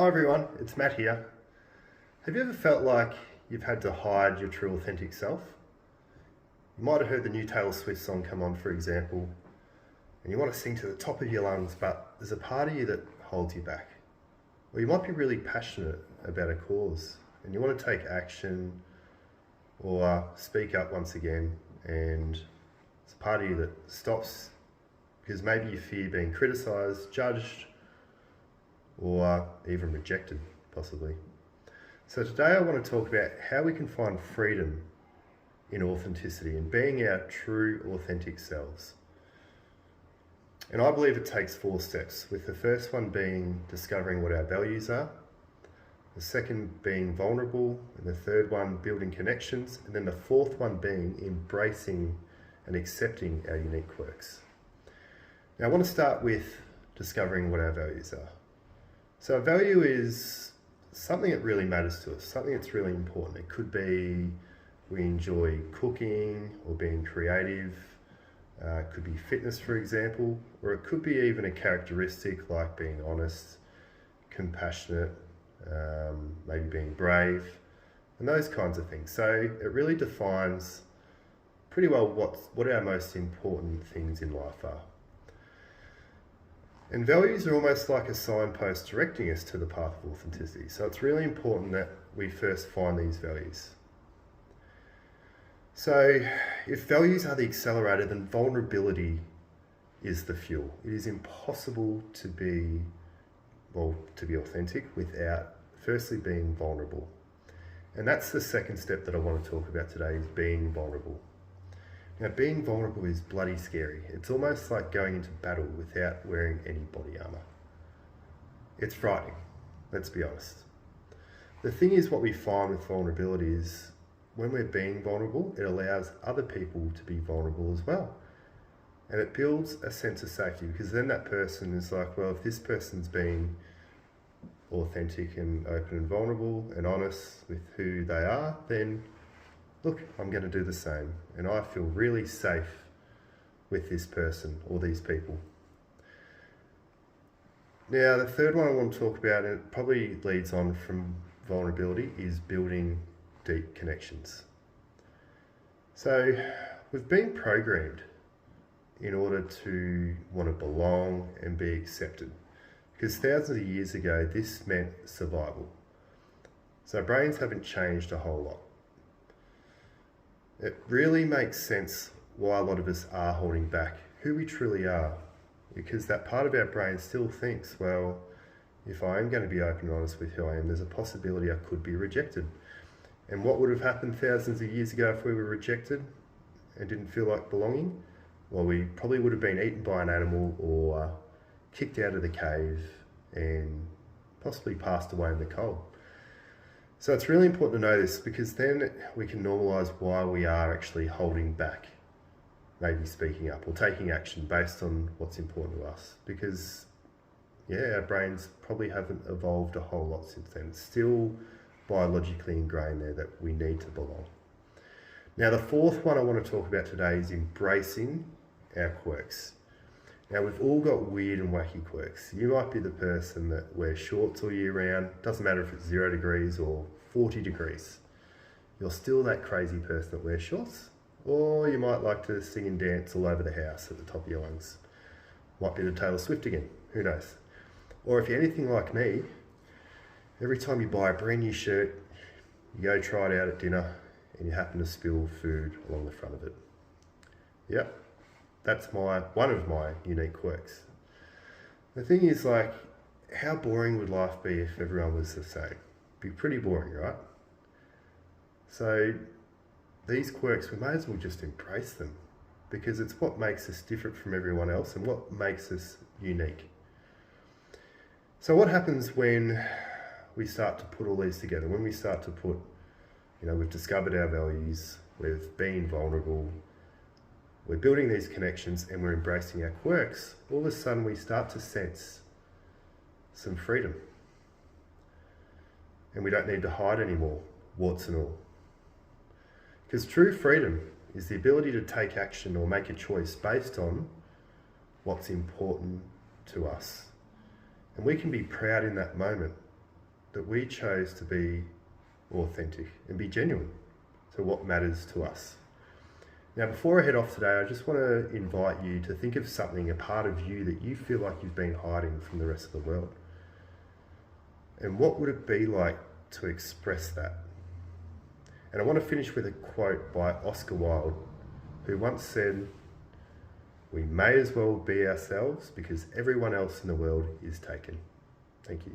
Hi everyone, it's Matt here. Have you ever felt like you've had to hide your true authentic self? You might have heard the new Taylor Swift song come on, for example, and you want to sing to the top of your lungs, but there's a part of you that holds you back. Or you might be really passionate about a cause and you want to take action or speak up once again, and it's a part of you that stops because maybe you fear being criticised, judged, or even rejected, possibly. So today I want to talk about how we can find freedom in authenticity and being our true authentic selves. And I believe it takes 4 steps, with the first one being discovering what our values are, the second being vulnerable, and the third one building connections, and then the fourth one being embracing and accepting our unique quirks. Now I want to start with discovering what our values are. So a value is something that really matters to us, something that's really important. It could be we enjoy cooking or being creative. It could be fitness, for example, or it could be even a characteristic like being honest, compassionate, maybe being brave, and those kinds of things. So it really defines pretty well what our most important things in life are. And values are almost like a signpost directing us to the path of authenticity. So it's really important that we first find these values. So if values are the accelerator, then vulnerability is the fuel. It is impossible to be authentic without firstly being vulnerable. And that's the second step that I want to talk about today, is being vulnerable. Now, being vulnerable is bloody scary. It's almost like going into battle without wearing any body armor. It's frightening, let's be honest. The thing is, what we find with vulnerability is when we're being vulnerable, it allows other people to be vulnerable as well. And it builds a sense of safety, because then that person is like, well, if this person's being authentic and open and vulnerable and honest with who they are, then look, I'm going to do the same, and I feel really safe with this person or these people. Now, the third one I want to talk about, and it probably leads on from vulnerability, is building deep connections. So we've been programmed in order to want to belong and be accepted, because thousands of years ago this meant survival. So our brains haven't changed a whole lot. It really makes sense why a lot of us are holding back who we truly are, because that part of our brain still thinks, well, if I am going to be open and honest with who I am, there's a possibility I could be rejected. And what would have happened thousands of years ago if we were rejected and didn't feel like belonging? Well, we probably would have been eaten by an animal or kicked out of the cave and possibly passed away in the cold. So it's really important to know this, because then we can normalise why we are actually holding back, maybe speaking up or taking action based on what's important to us. Because, yeah, our brains probably haven't evolved a whole lot since then. It's still biologically ingrained there that we need to belong. Now, the fourth one I want to talk about today is embracing our quirks. Now, we've all got weird and wacky quirks. You might be the person that wears shorts all year round. Doesn't matter if it's 0 degrees or 40 degrees. You're still that crazy person that wears shorts. Or you might like to sing and dance all over the house at the top of your lungs. Might be the Taylor Swift again, who knows? Or if you're anything like me, every time you buy a brand new shirt, you go try it out at dinner and you happen to spill food along the front of it. Yep. That's one of my unique quirks. The thing is, like, how boring would life be if everyone was the same? It'd be pretty boring, right? So these quirks, we may as well just embrace them, because it's what makes us different from everyone else and what makes us unique. So what happens when we start to put all these together? When we start to put, we've discovered our values, we've been vulnerable, we're building these connections, and we're embracing our quirks, all of a sudden we start to sense some freedom. And we don't need to hide anymore, warts and all. Because true freedom is the ability to take action or make a choice based on what's important to us. And we can be proud in that moment that we chose to be authentic and be genuine to what matters to us. Now, before I head off today, I just want to invite you to think of something, a part of you that you feel like you've been hiding from the rest of the world. And what would it be like to express that? And I want to finish with a quote by Oscar Wilde, who once said, "We may as well be ourselves because everyone else in the world is taken." Thank you.